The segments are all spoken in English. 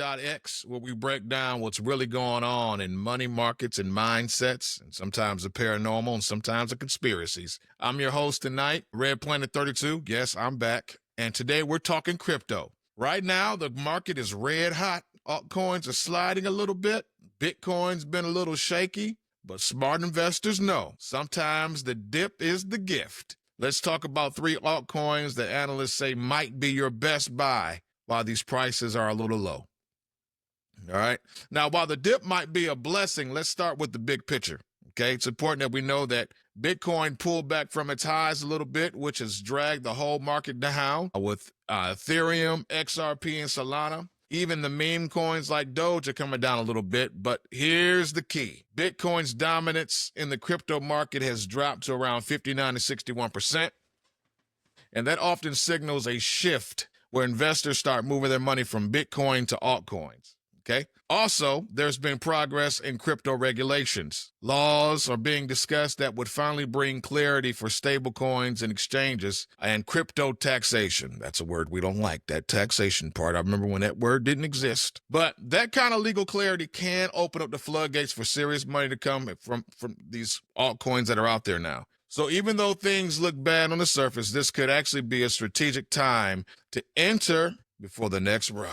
storm.exe, where we break down what's really going on in money markets and mindsets, and sometimes the paranormal and sometimes the conspiracies. I'm your host tonight, Red Planet 32. Yes, I'm back. And today we're talking crypto. Right now, the market is red hot. Altcoins are sliding a little bit. Bitcoin's been a little shaky, but smart investors know sometimes the dip is the gift. Let's talk about 3 altcoins that analysts say might be your best buy while these prices are a little low. All right. Now, while the dip might be a blessing, let's start with the big picture. Okay. It's important that we know that Bitcoin pulled back from its highs a little bit, which has dragged the whole market down with Ethereum, XRP, and Solana. Even the meme coins like Doge are coming down a little bit, but here's the key. Bitcoin's dominance in the crypto market has dropped to around 59 to 61%, and that often signals a shift where investors start moving their money from Bitcoin to altcoins. Okay. Also, there's been progress in crypto regulations. Laws are being discussed that would finally bring clarity for stable coins and exchanges and crypto taxation. That's a word we don't like, that taxation part. I remember when that word didn't exist. But that kind of legal clarity can open up the floodgates for serious money to come from these altcoins that are out there now. So even though things look bad on the surface, this could actually be a strategic time to enter before the next run.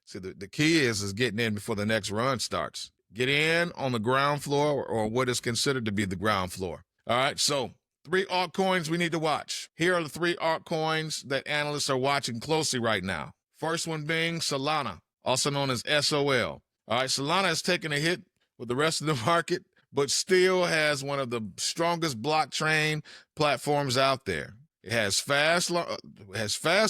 See, the key is getting in before the next run starts. Get in on the ground floor or what is considered to be the ground floor. All right, so 3 altcoins we need to watch. Here are the 3 altcoins that analysts are watching closely right now. First one being Solana, also known as SOL. All right, Solana has taken a hit with the rest of the market, but still has one of the strongest blockchain platforms out there. It has fast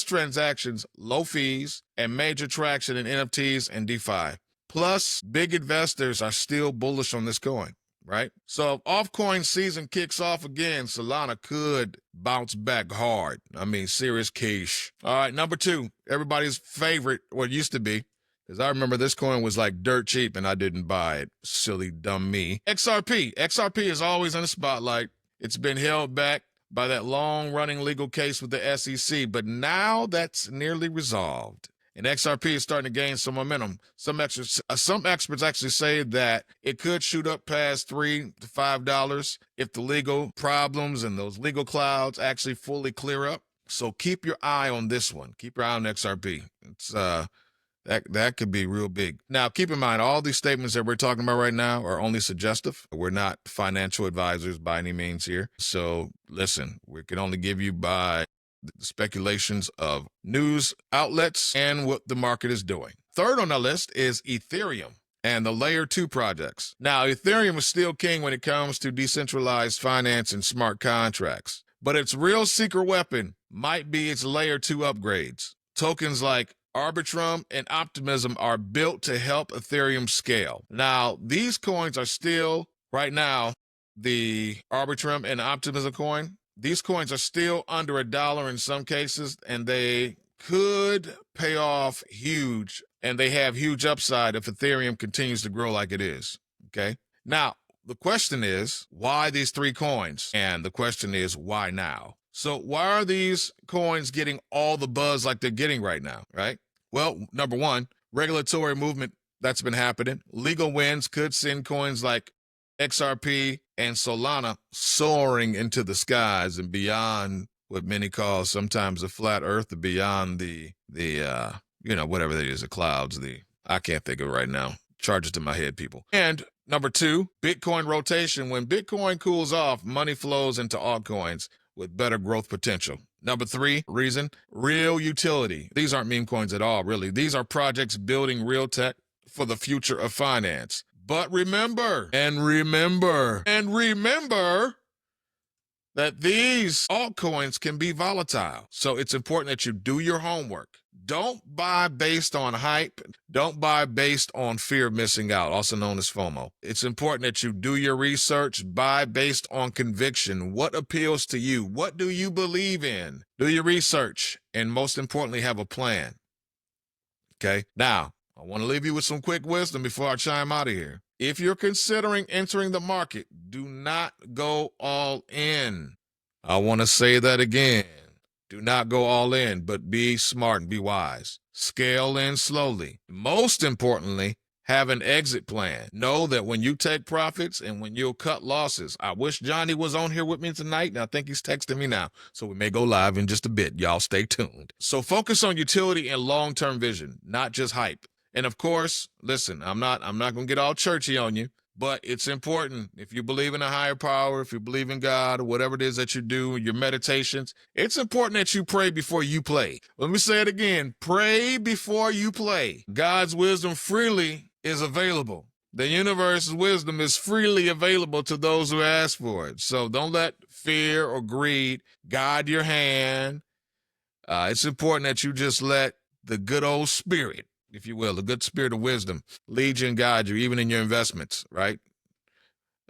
transactions, low fees, and major traction in NFTs and DeFi. Plus, big investors are still bullish on this coin, right? So if altcoin season kicks off again, Solana could bounce back hard. I mean, serious quiche. All right, number 2, everybody's favorite, what used to be, because I remember this coin was like dirt cheap and I didn't buy it. Silly, dumb me. XRP. XRP is always in the spotlight. It's been held back by that long-running legal case with the SEC, but now that's nearly resolved. And XRP is starting to gain some momentum. Some experts actually say that it could shoot up past $3 to $5 if the legal problems and those legal clouds actually fully clear up. So keep your eye on this one. Keep your eye on XRP. It's That could be real big. Now, keep in mind, all these statements that we're talking about right now are only suggestive. We're not financial advisors by any means here. So listen, we can only give you by the speculations of news outlets and what the market is doing. Third on the list is Ethereum and the layer 2 projects. Now, Ethereum is still king when it comes to decentralized finance and smart contracts, but its real secret weapon might be its layer 2 upgrades. Tokens like Arbitrum and Optimism are built to help Ethereum scale. Now, these coins are still, right now, the Arbitrum and Optimism coin, these coins are still under $1 in some cases, and they could pay off huge, and they have huge upside if Ethereum continues to grow like it is, okay? Now, the question is, why these 3 coins? And the question is, why now? So why are these coins getting all the buzz like they're getting right now, right? Well, number 1, regulatory movement that's been happening. Legal wins could send coins like XRP and Solana soaring into the skies and beyond what many call sometimes the flat earth, beyond the whatever that is, the clouds, I can't think of it right now. Charge it to my head, people. And number 2, Bitcoin rotation. When Bitcoin cools off, money flows into altcoins with better growth potential. Number 3 reason, real utility. These aren't meme coins at all, really. These are projects building real tech for the future of finance. But remember that these altcoins can be volatile. So it's important that you do your homework. Don't buy based on hype. Don't buy based on fear of missing out, also known as FOMO. It's important that you do your research. Buy based on conviction. What appeals to you? What do you believe in? Do your research. And most importantly, have a plan. Okay? Now, I want to leave you with some quick wisdom before I chime out of here. If you're considering entering the market, do not go all in. I want to say that again. Do not go all in, but be smart and be wise. Scale in slowly. Most importantly, have an exit plan. Know that when you take profits and when you'll cut losses. I wish Johnny was on here with me tonight, and I think he's texting me now, so we may go live in just a bit. Y'all stay tuned. So focus on utility and long-term vision, not just hype. And of course, listen, I'm not going to get all churchy on you, but it's important. If you believe in a higher power, if you believe in God or whatever it is that you do, your meditations, it's important that you pray before you play. Let me say it again. Pray before you play. God's wisdom freely is available. The universe's wisdom is freely available to those who ask for it. So don't let fear or greed guide your hand. It's important that you just let the good old spirit, if you will, the good spirit of wisdom, lead you and guide you, even in your investments, right?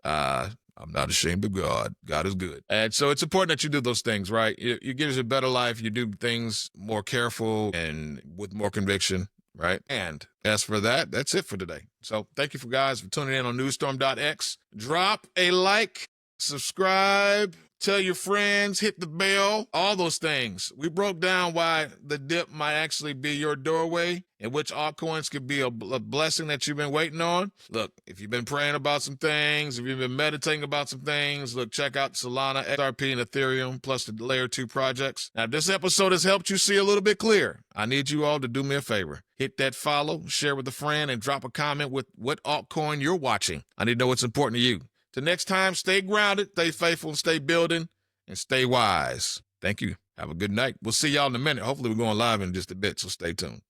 I'm not ashamed of God. God is good. And so it's important that you do those things, right? It gives you a better life. You do things more careful and with more conviction, right? And as for that, that's it for today. So thank you guys for tuning in on storm.exe. Drop a like, subscribe, tell your friends, hit the bell, all those things. We broke down why the dip might actually be your doorway and which altcoins could be a blessing that you've been waiting on. Look, if you've been praying about some things, if you've been meditating about some things, look, check out Solana, XRP, and Ethereum, plus the Layer 2 projects. Now, if this episode has helped you see a little bit clearer, I need you all to do me a favor. Hit that follow, share with a friend, and drop a comment with what altcoin you're watching. I need to know what's important to you. Till next time, stay grounded, stay faithful, stay building, and stay wise. Thank you. Have a good night. We'll see y'all in a minute. Hopefully we're going live in just a bit, so stay tuned.